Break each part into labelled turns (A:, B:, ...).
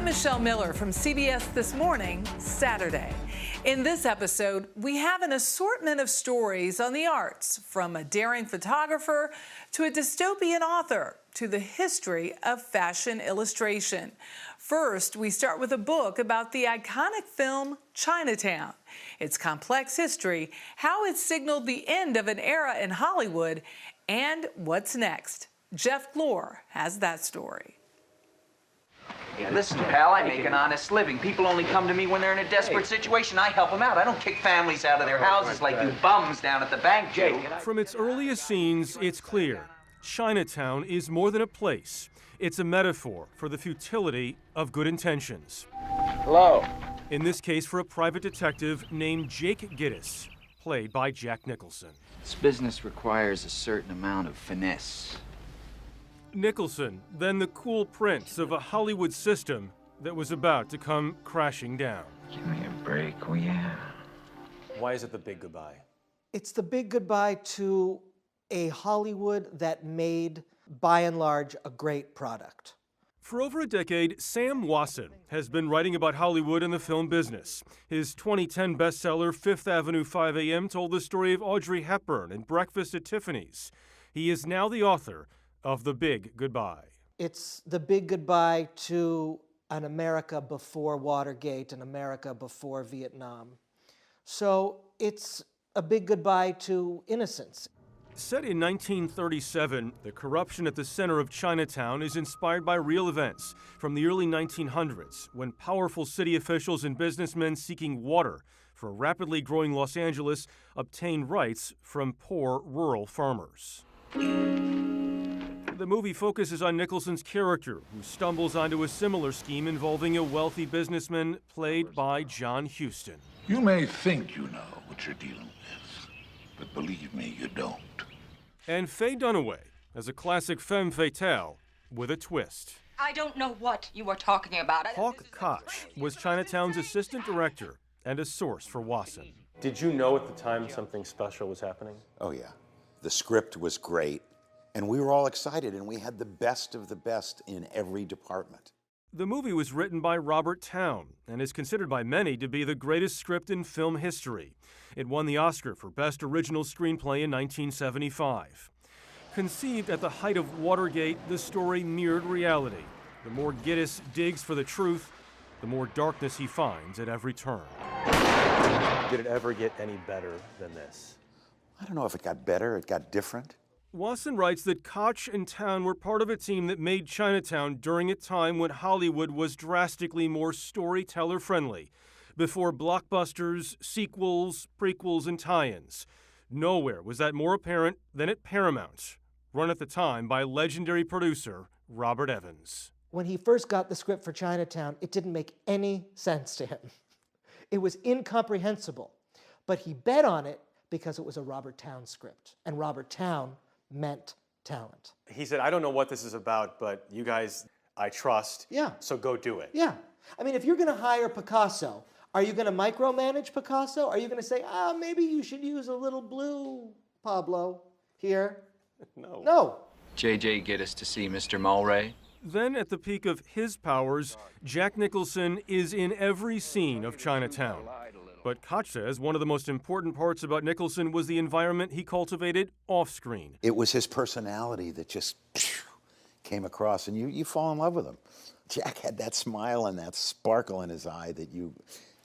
A: Michelle Miller from CBS This Morning, Saturday. In this episode, we have an assortment of stories on the arts, from a daring photographer to a dystopian author to the history of fashion illustration. First, we start with a book about the iconic film Chinatown, its complex history, how it signaled the end of an era in Hollywood, and what's next. Jeff Glore has that story.
B: Hey, listen, pal, I make an honest living. People only come to me when they're in a desperate situation. I help them out. I don't kick families out of their houses like you bums down at the bank do.
C: From its earliest scenes, it's clear. Chinatown is more than a place. It's a metaphor for the futility of good intentions.
B: Hello.
C: In this case, for a private detective named Jake Gittes, played by Jack Nicholson.
B: This business requires a certain amount of finesse.
C: Nicholson, then the cool prince of a Hollywood system that was about to come crashing down.
B: Give me a break, will ya?
C: Why is it the big goodbye?
D: It's the big goodbye to a Hollywood that made, by and large, a great product.
C: For over a decade, Sam Lawson has been writing about Hollywood and the film business. His 2010 bestseller, Fifth Avenue 5 a.m., told the story of Audrey Hepburn and Breakfast at Tiffany's. He is now the author of The Big Goodbye.
D: It's the big goodbye to an America before Watergate, an America before Vietnam. So it's a big goodbye to innocence.
C: Set in 1937, the corruption at the center of Chinatown is inspired by real events from the early 1900s, when powerful city officials and businessmen seeking water for a rapidly growing Los Angeles obtained rights from poor rural farmers. The movie focuses on Nicholson's character, who stumbles onto a similar scheme involving a wealthy businessman played by John Huston.
E: You may think you know what you're dealing with, but believe me, you don't.
C: And Faye Dunaway as a classic femme fatale with a twist.
F: I don't know what you are talking about.
C: Hawk Koch was Chinatown's assistant director and a source for Wasson.
G: Did you know at the time something special was happening?
H: Oh, yeah. The script was great, and we were all excited, and we had the best of the best in every department.
C: The movie was written by Robert Towne and is considered by many to be the greatest script in film history. It won the Oscar for Best Original Screenplay in 1975. Conceived at the height of Watergate, the story mirrored reality. The more Gittes digs for the truth, the more darkness he finds at every turn.
G: Did it ever get any better than this?
H: I don't know if it got better, it got different.
C: Wasson writes that Koch and Towne were part of a team that made Chinatown during a time when Hollywood was drastically more storyteller-friendly, before blockbusters, sequels, prequels, and tie-ins. Nowhere was that more apparent than at Paramount, run at the time by legendary producer Robert Evans.
D: When he first got the script for Chinatown, it didn't make any sense to him. It was incomprehensible, but he bet on it because it was a Robert Towne script, and Robert Towne meant talent.
G: He said, I don't know what this is about, but you guys, I trust,
D: Yeah.
G: so go do it.
D: Yeah. I mean, if you're going to hire Picasso, are you going to micromanage Picasso? Are you going to say, maybe you should use a little blue, Pablo, here?
G: No.
D: No.
B: JJ, get us to see Mr. Mulray.
C: Then, at the peak of his powers, Jack Nicholson is in every scene of Chinatown. But Koch says one of the most important parts about Nicholson was the environment he cultivated off-screen.
H: It was his personality that just came across, and you fall in love with him. Jack had that smile and that sparkle in his eye that you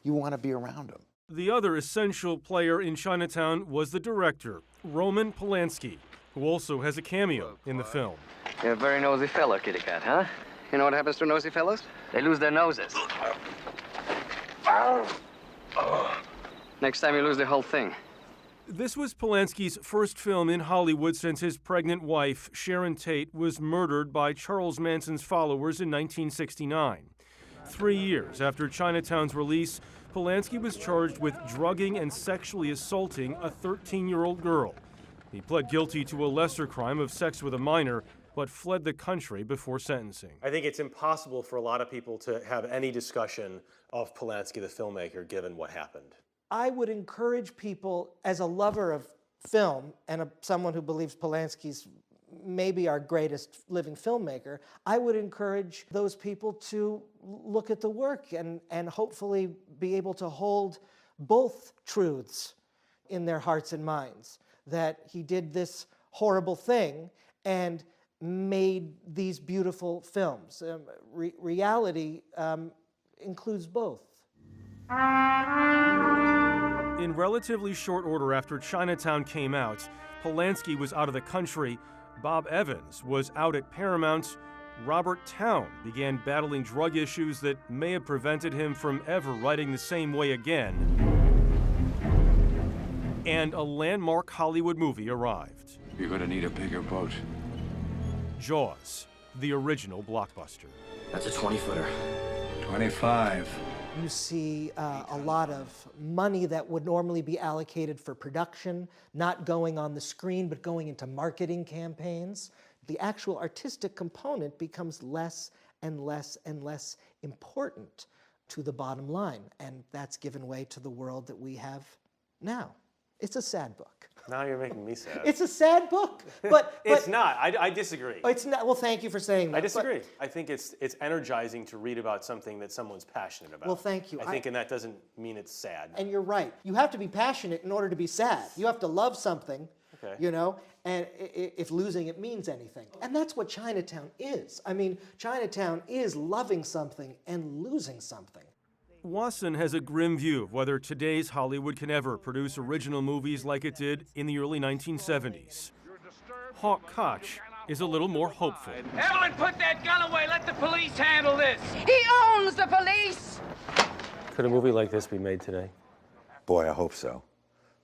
H: want to be around him.
C: The other essential player in Chinatown was the director, Roman Polanski, who also has a cameo in the film.
I: You're a very nosy fellow, kitty cat, huh? You know what happens to nosy fellows? They lose their noses. Next time you lose the whole thing.
C: This was Polanski's first film in Hollywood since his pregnant wife, Sharon Tate, was murdered by Charles Manson's followers in 1969. 3 years after Chinatown's release, Polanski was charged with drugging and sexually assaulting a 13-year-old girl. He pled guilty to a lesser crime of sex with a minor, but fled the country before sentencing.
G: I think it's impossible for a lot of people to have any discussion of Polanski, the filmmaker, given what happened.
D: I would encourage people, as a lover of film and someone who believes Polanski's maybe our greatest living filmmaker, I would encourage those people to look at the work and hopefully be able to hold both truths in their hearts and minds, that he did this horrible thing and made these beautiful films. Reality includes both.
C: In relatively short order after Chinatown came out, Polanski was out of the country, Bob Evans was out at Paramount, Robert Towne began battling drug issues that may have prevented him from ever writing the same way again. And a landmark Hollywood movie arrived.
E: You're gonna need a bigger boat.
C: Jaws, the original blockbuster.
I: That's a 20-footer.
E: 25.
D: You see a lot of money that would normally be allocated for production, not going on the screen, but going into marketing campaigns. The actual artistic component becomes less and less and less important to the bottom line, and that's given way to the world that we have now. It's a sad book.
G: Now you're making me sad.
D: It's a sad book, but
G: It's not. I disagree.
D: it's not. Well, thank you for saying that.
G: I disagree. I think it's energizing to read about something that someone's passionate about.
D: Well, thank you.
G: I think, and that doesn't mean it's sad.
D: And you're right. You have to be passionate in order to be sad. You have to love something,
G: Okay.
D: you know, and if losing it means anything. And that's what Chinatown is. I mean, Chinatown is loving something and losing something.
C: Wasson has a grim view of whether today's Hollywood can ever produce original movies like it did in the early 1970s. Hawk Koch is a little more hopeful.
B: Evelyn, put that gun away. Let the police handle this.
F: He owns the police!
G: Could a movie like this be made today?
H: Boy, I hope so.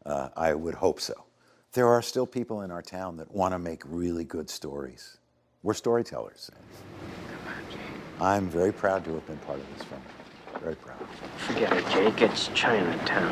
H: I would hope so. There are still people in our town that want to make really good stories. We're storytellers. I'm very proud to have been part of this film. Very proud.
I: Forget it, Jake. It's Chinatown.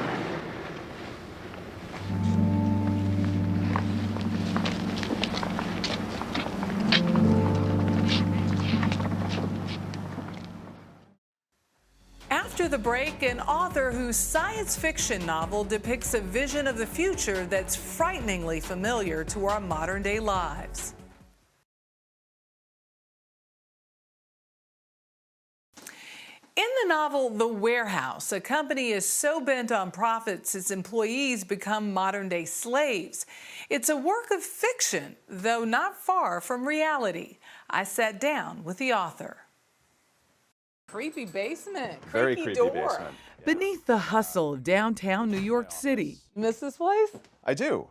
A: After the break, an author whose science fiction novel depicts a vision of the future that's frighteningly familiar to our modern day lives. In the novel The Warehouse, a company is so bent on profits its employees become modern-day slaves. It's a work of fiction, though not far from reality. I sat down with the author. Creepy basement.
J: Very creepy
A: door.
J: basement.
A: Beneath the hustle of downtown New York City. Miss this place?
J: I do.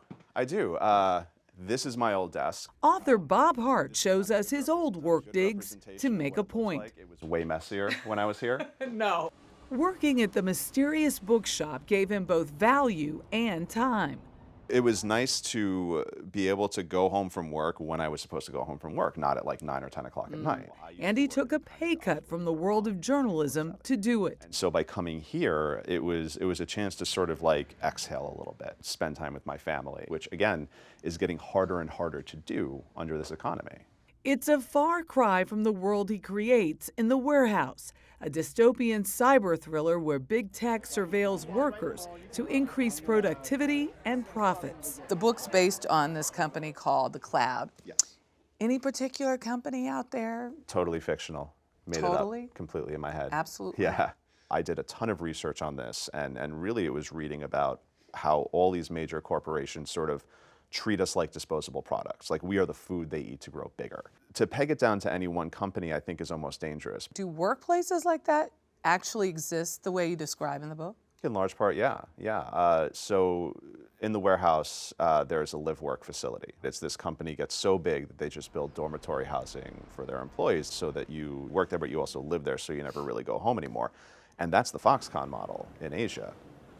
J: This is my old desk.
A: Author Bob Hart shows us his old work digs to make a point.
J: It was way messier when I was here.
A: No. Working at the mysterious bookshop gave him both value and time.
J: It was nice to be able to go home from work when I was supposed to go home from work, not at like 9 or 10 o'clock at night.
A: And he took a pay cut from the world of journalism to do it.
J: So by coming here, it was a chance to sort of like exhale a little bit, spend time with my family, which again is getting harder and harder to do under this economy.
A: It's a far cry from the world he creates in The Warehouse, a dystopian cyber thriller where big tech surveils workers to increase productivity and profits. The book's based on this company called The Cloud.
J: Yes.
A: Any particular company out there?
J: Totally fictional. Made
A: Totally?
J: it up completely in my head.
A: Absolutely.
J: Yeah. I did a ton of research on this, and really it was reading about how all these major corporations sort of treat us like disposable products, like we are the food they eat to grow bigger. To peg it down to any one company, I think, is almost dangerous.
A: Do workplaces like that actually exist the way you describe in the book?
J: In large part, yeah. So in The Warehouse, there's a live-work facility. This company gets so big that they just build dormitory housing for their employees so that you work there, but you also live there, so you never really go home anymore. And that's the Foxconn model in Asia.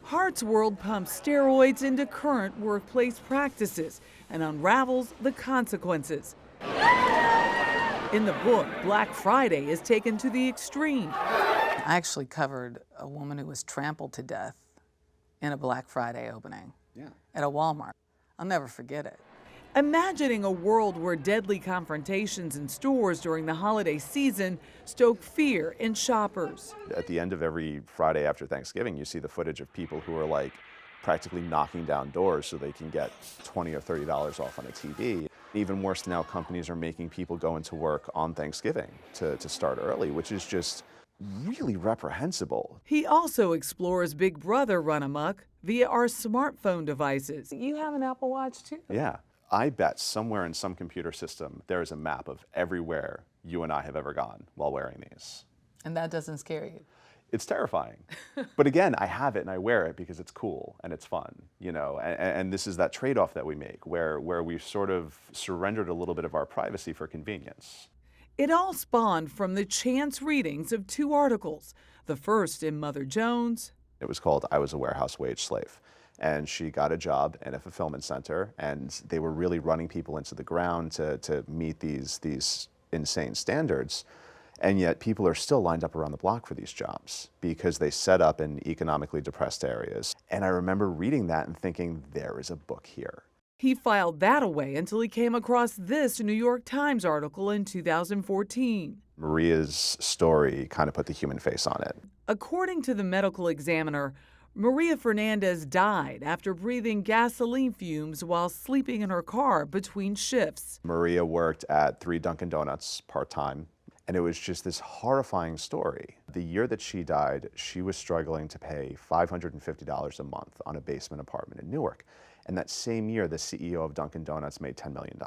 A: Hart's world pumps steroids into current workplace practices and unravels the consequences. In the book, Black Friday is taken to the extreme. I actually covered a woman who was trampled to death in a Black Friday opening at a Walmart. I'll never forget it. Imagining a world where deadly confrontations in stores during the holiday season stoke fear in shoppers.
J: At the end of every Friday after Thanksgiving, you see the footage of people who are like practically knocking down doors so they can get $20 or $30 off on a TV. Even worse now, companies are making people go into work on Thanksgiving to start early, which is just really reprehensible.
A: He also explores Big Brother run amok via our smartphone devices. You have an Apple Watch too?
J: Yeah. I bet somewhere in some computer system there is a map of everywhere you and I have ever gone while wearing these.
A: And that doesn't scare you?
J: It's terrifying. But again, I have it and I wear it because it's cool and it's fun, you know, and this is that trade-off that we make where we've sort of surrendered a little bit of our privacy for convenience.
A: It all spawned from the chance readings of 2 articles, the first in Mother Jones.
J: It was called I Was a Warehouse Wage Slave. And she got a job in a fulfillment center, and they were really running people into the ground to meet these insane standards. And yet people are still lined up around the block for these jobs because they set up in economically depressed areas. And I remember reading that and thinking, there is a book here.
A: He filed that away until he came across this New York Times article in 2014.
J: Maria's story kind of put the human face on it.
A: According to the medical examiner, Maria Fernandez died after breathing gasoline fumes while sleeping in her car between shifts.
J: Maria worked at 3 Dunkin' Donuts part-time. And it was just this horrifying story. The year that she died, she was struggling to pay $550 a month on a basement apartment in Newark. And that same year, the CEO of Dunkin' Donuts made $10 million.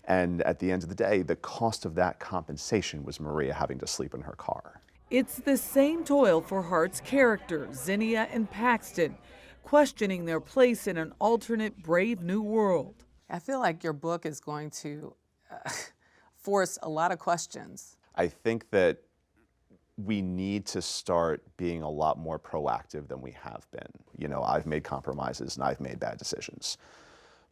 J: And at the end of the day, the cost of that compensation was Maria having to sleep in her car.
A: It's the same toil for Hart's characters, Zinnia and Paxton, questioning their place in an alternate, brave new world. I feel like your book is going to force a lot of questions.
J: I think that we need to start being a lot more proactive than we have been. You know, I've made compromises and I've made bad decisions.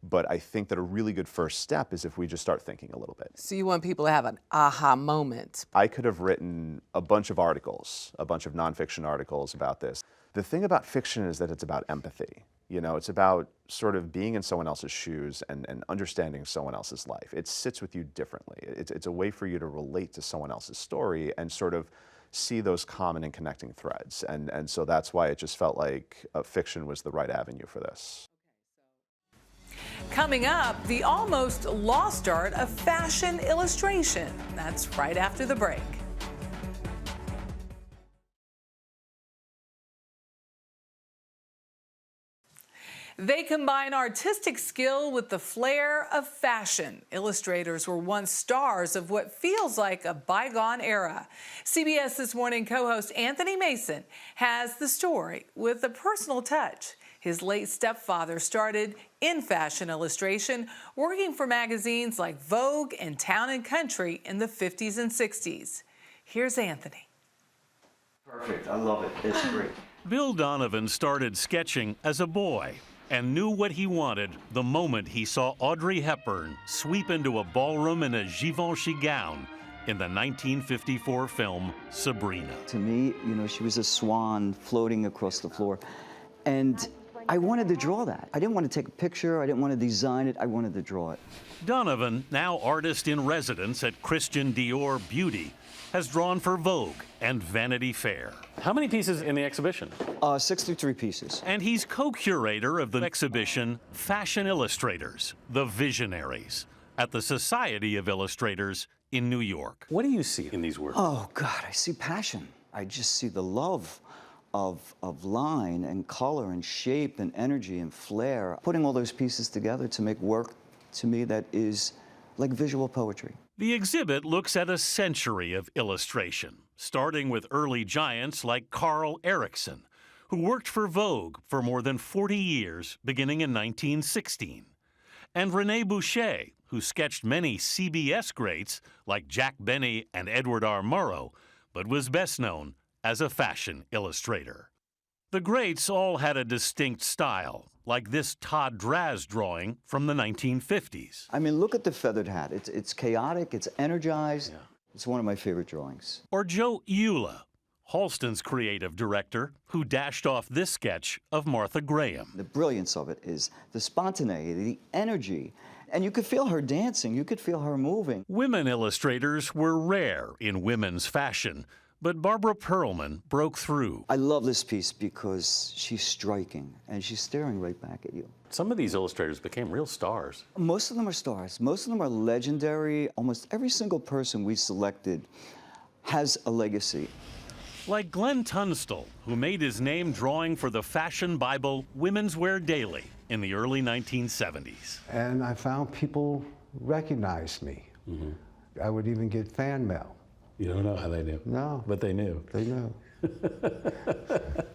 J: But I think that a really good first step is if we just start thinking a little bit.
A: So you want people to have an aha moment.
J: I could have written a bunch of articles, a bunch of nonfiction articles about this. The thing about fiction is that it's about empathy. You know, it's about sort of being in someone else's shoes and understanding someone else's life. It sits with you differently. It's a way for you to relate to someone else's story and sort of see those common and connecting threads. And so that's why it just felt like fiction was the right avenue for this.
A: Coming up, the almost lost art of fashion illustration. That's right after the break. They combine artistic skill with the flair of fashion. Illustrators were once stars of what feels like a bygone era. CBS This Morning co-host Anthony Mason has the story with a personal touch. His late stepfather started in fashion illustration, working for magazines like Vogue and Town and Country in the 50s and 60s. Here's Anthony.
K: Perfect. I love it. It's great.
L: Bill Donovan started sketching as a boy and knew what he wanted the moment he saw Audrey Hepburn sweep into a ballroom in a Givenchy gown in the 1954 film Sabrina.
K: To me, you know, she was a swan floating across the floor, and I wanted to draw that. I didn't want to take a picture, I didn't want to design it, I wanted to draw it.
L: Donovan, now artist in residence at Christian Dior Beauty, has drawn for Vogue and Vanity Fair.
M: How many pieces in the exhibition?
K: 63 pieces.
L: And he's co-curator of the exhibition Fashion Illustrators, the Visionaries, at the Society of Illustrators in New York.
M: What do you see in these works?
K: Oh, God, I see passion. I just see the love of line and color and shape and energy and flair. Putting all those pieces together to make work, to me, that is like visual poetry.
L: The exhibit looks at a century of illustration, starting with early giants like Carl Erickson, who worked for Vogue for more than 40 years, beginning in 1916, and Rene Boucher, who sketched many CBS greats like Jack Benny and Edward R. Murrow, but was best known as a fashion illustrator. The greats all had a distinct style, like this Todd Draz drawing from the 1950s.
K: I mean, look at the feathered hat. It's chaotic, it's energized. Yeah. It's one of my favorite drawings.
L: Or Joe Eula, Halston's creative director, who dashed off this sketch of Martha Graham.
K: The brilliance of it is the spontaneity, the energy. And you could feel her dancing, you could feel her moving.
L: Women illustrators were rare in women's fashion, but Barbara Perlman broke through.
K: I love this piece because she's striking and she's staring right back at you.
M: Some of these illustrators became real stars.
K: Most of them are stars. Most of them are legendary. Almost every single person we selected has a legacy.
L: Like Glenn Tunstall, who made his name drawing for the fashion Bible Women's Wear Daily in the early 1970s.
N: And I found people recognized me. I would even get fan mail.
M: You don't know how they knew.
N: No.
M: But they knew.
N: They knew.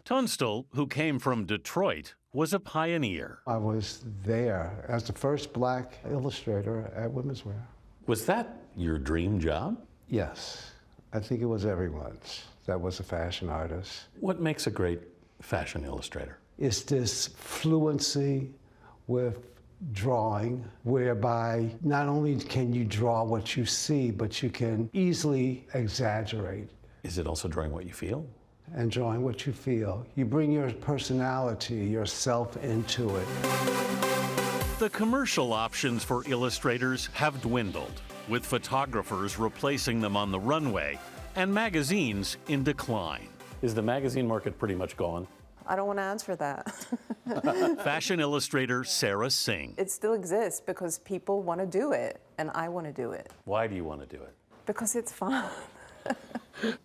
L: Tunstall, who came from Detroit, was a pioneer.
N: I was there as the first black illustrator at Women's Wear.
M: Was that your dream job?
N: Yes. I think it was everyone's that was a fashion artist.
M: What makes a great fashion illustrator?
N: It's this fluency with drawing, whereby not only can you draw what you see, but you can easily exaggerate.
M: Is it also drawing what you feel?
N: And drawing what you feel. You bring your personality, yourself into it.
L: The commercial options for illustrators have dwindled, with photographers replacing them on the runway and magazines in decline.
M: Is the magazine market pretty much gone?
O: I don't want to answer that.
L: Fashion illustrator Sarah Singh.
O: It still exists because people want to do it, and I want to do it.
M: Why do you want to do it?
O: Because it's fun.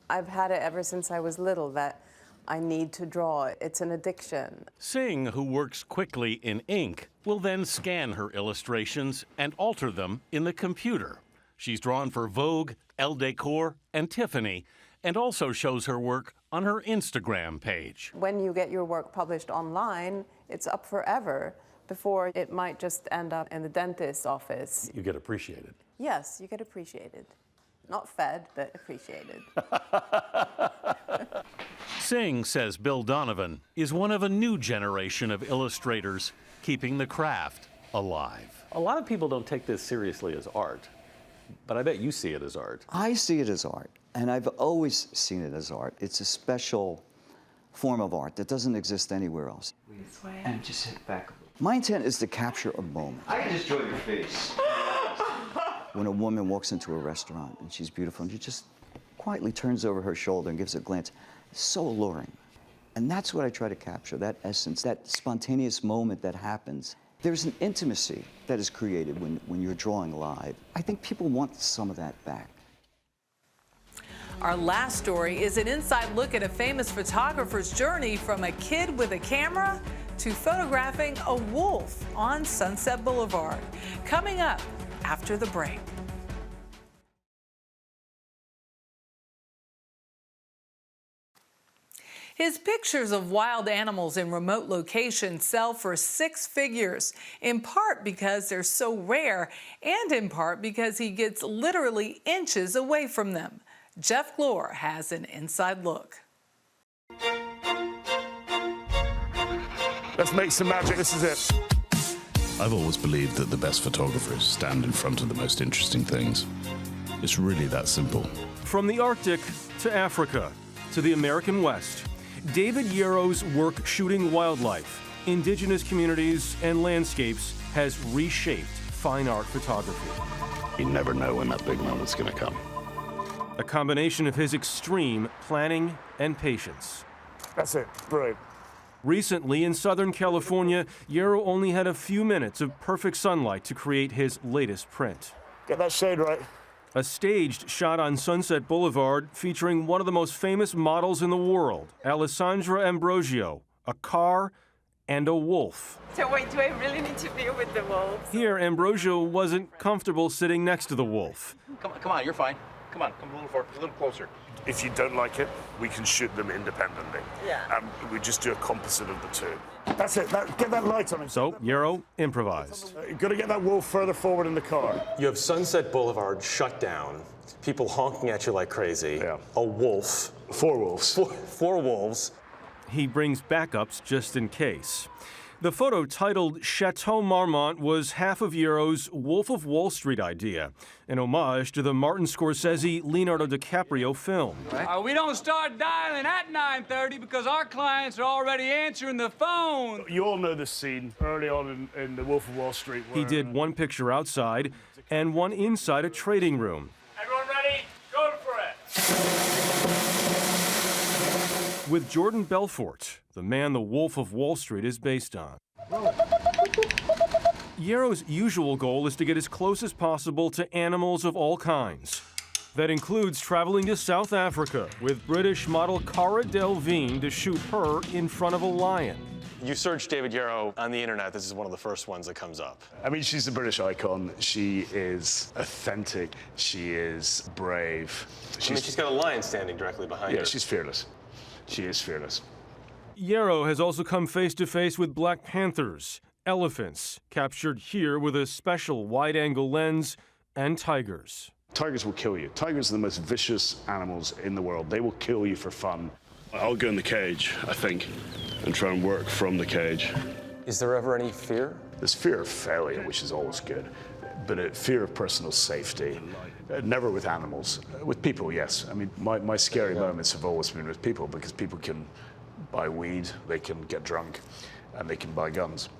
O: I've had it ever since I was little that I need to draw. It's an addiction.
L: Singh, who works quickly in ink, will then scan her illustrations and alter them in the computer. She's drawn for Vogue, Elle Decor, and Tiffany, and also shows her work on her Instagram page.
O: When you get your work published online, it's up forever before it might just end up in the dentist's office.
M: You get appreciated.
O: Yes, you get appreciated. Not fed, but appreciated.
L: Singh says Bill Donovan is one of a new generation of illustrators keeping the craft alive.
M: A lot of people don't take this seriously as art, but I bet you see it as art.
K: I see it as art, and I've always seen it as art. It's a special form of art that doesn't exist anywhere else.
B: And just sit back.
K: My intent is to capture a moment.
B: I can just draw your face.
K: When a woman walks into a restaurant and she's beautiful and she just quietly turns over her shoulder and gives a glance, it's so alluring. And that's what I try to capture, that essence, that spontaneous moment that happens. There's an intimacy that is created when you're drawing live. I think people want some of that back.
A: Our last story is an inside look at a famous photographer's journey from a kid with a camera to photographing a wolf on Sunset Boulevard. Coming up after the break. His pictures of wild animals in remote locations sell for six figures, in part because they're so rare and in part because he gets literally inches away from them. Jeff Glore has an inside look.
P: Let's make some magic. This is it.
E: I've always believed that the best photographers stand in front of the most interesting things. It's really that simple.
C: From the Arctic to Africa to the American West, David Yarrow's work shooting wildlife, indigenous communities, and landscapes has reshaped fine art photography.
E: You never know when that big moment's going to come.
C: A combination of his extreme planning and patience.
P: That's it. Brilliant.
C: Recently, in Southern California, Yarrow only had a few minutes of perfect sunlight to create his latest print.
P: Get that shade right.
C: A staged shot on Sunset Boulevard featuring one of the most famous models in the world, Alessandra Ambrosio, a car and a wolf.
F: So wait, do I really need to be with the wolves?
C: Here, Ambrosio wasn't comfortable sitting next to the wolf.
B: Come on, you're fine. Come on, come a little closer.
P: If you don't like it, we can shoot them independently.
F: Yeah.
P: We just do a composite of the two. That's it. Get that light on him.
C: So Yarrow improvised.
P: You've got to get that wolf further forward in the car.
G: You have Sunset Boulevard shut down, people honking at you like crazy, a wolf.
P: Four wolves.
G: Four wolves.
C: He brings backups just in case. The photo, titled Chateau Marmont, was half of Yarrow's Wolf of Wall Street idea, an homage to the Martin Scorsese-Leonardo DiCaprio film.
Q: We don't start dialing at 9:30 because our clients are already answering the phone.
P: You all know this scene early on in The Wolf of Wall Street.
C: He did one picture outside and one inside a trading room.
Q: Everyone ready? Go for it.
C: With Jordan Belfort, the man the Wolf of Wall Street is based on. Yarrow's usual goal is to get as close as possible to animals of all kinds. That includes traveling to South Africa with British model Cara Delevingne to shoot her in front of a lion.
G: You search David Yarrow on the internet, this is one of the first ones that comes up.
E: I mean, she's a British icon. She is authentic. She is brave.
G: She's got a lion standing directly behind her.
E: Yeah, she's fearless. She is fearless.
C: Yarrow has also come face to face with black panthers, elephants, captured here with a special wide-angle lens, and tigers.
E: Tigers will kill you. Tigers are the most vicious animals in the world. They will kill you for fun. I'll go in the cage, I think, and try and work from the cage.
G: Is there ever any fear?
E: There's fear of failure, which is always good, but fear of personal safety. Never with animals. With people, yes. I mean, my scary moments have always been with people, because people can buy weed, they can get drunk, and they can buy guns.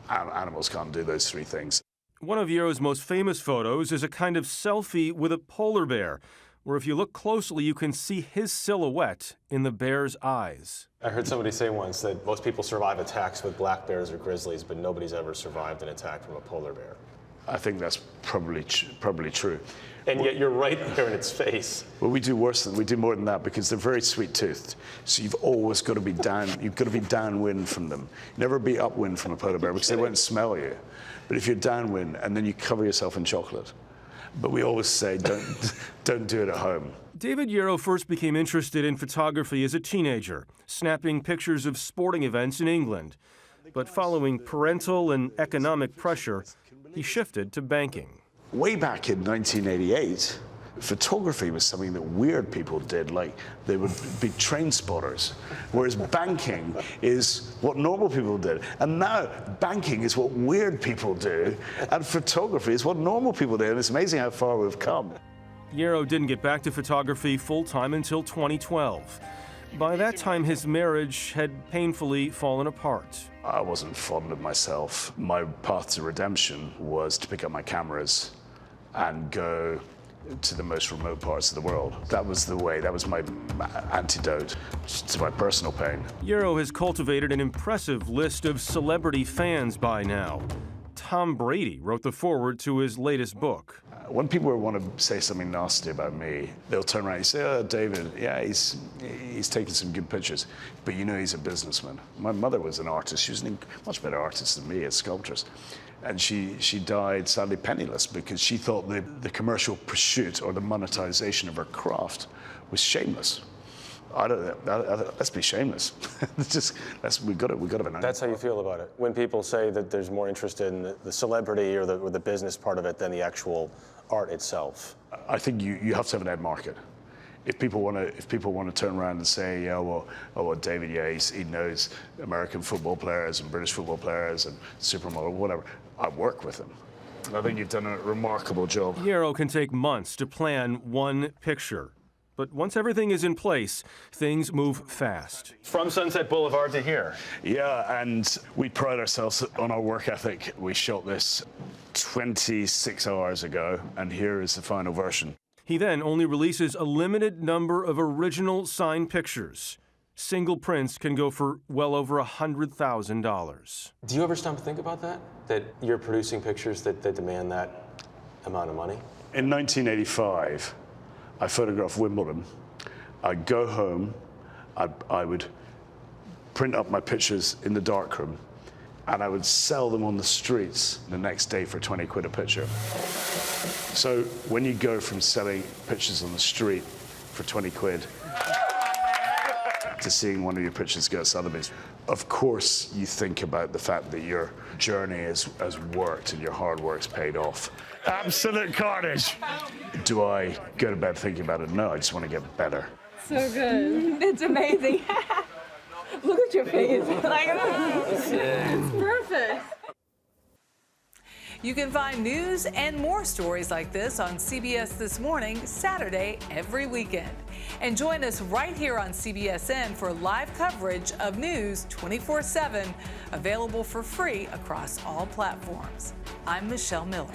E: Animals can't do those three things.
C: One of Yarrow's most famous photos is a kind of selfie with a polar bear, where if you look closely, you can see his silhouette in the bear's eyes.
G: I heard somebody say once that most people survive attacks with black bears or grizzlies, but nobody's ever survived an attack from a polar bear.
E: I think that's probably true.
G: And yet you're right there in its face.
E: Well, we do more than that, because they're very sweet-toothed. So you've always got to be downwind from them. Never be upwind from a polar bear, because they won't smell you. But if you're downwind, and then you cover yourself in chocolate. But we always say, don't do it at home.
C: David Yarrow first became interested in photography as a teenager, snapping pictures of sporting events in England. But following parental and economic pressure, he shifted to banking.
E: Way back in 1988, photography was something that weird people did, like they would be train spotters, whereas banking is what normal people did. And now banking is what weird people do, and photography is what normal people do, and it's amazing how far we've come.
C: Yarrow didn't get back to photography full-time until 2012. By that time, his marriage had painfully fallen apart.
E: I wasn't fond of myself. My path to redemption was to pick up my cameras and go to the most remote parts of the world. That was the way, that was my antidote to my personal pain.
C: Yarrow has cultivated an impressive list of celebrity fans by now. Tom Brady wrote the foreword to his latest book.
E: When people want to say something nasty about me, they'll turn around and say, oh, David, yeah, he's taking some good pictures, but you know he's a businessman. My mother was an artist. She was a much better artist than me, a sculptress. And she died sadly penniless, because she thought the commercial pursuit or the monetization of her craft was shameless. Let's be shameless. We've got to have an.
G: That's how you feel about it. When people say that there's more interest in the celebrity or the business part of it than the actual art itself.
E: I think you have to have an end market. If people want to turn around and say, yeah, well, David, yeah, he knows American football players and British football players and supermodel, whatever, I work with them. I think you've done a remarkable job.
C: Yarrow can take months to plan one picture. But once everything is in place, things move fast.
G: From Sunset Boulevard to here.
E: Yeah, and we pride ourselves on our work ethic. We shot this 26 hours ago, and here is the final version.
C: He then only releases a limited number of original signed pictures. Single prints can go for well over $100,000.
G: Do you ever stop to think about that? That you're producing pictures that demand that amount of money?
E: In 1985, I photographed Wimbledon. I'd go home, I would print up my pictures in the darkroom, and I would sell them on the streets the next day for 20 quid a picture. So when you go from selling pictures on the street for 20 quid to seeing one of your pictures go at Sotheby's, of course you think about the fact that your journey has worked and your hard work's paid off. Absolute carnage. Do I go to bed thinking about it? No, I just want to get better.
F: So good. It's amazing. Look at your face. It's perfect.
A: You can find news and more stories like this on CBS This Morning, Saturday every weekend. And join us right here on CBSN for live coverage of news 24/7, available for free across all platforms. I'm Michelle Miller.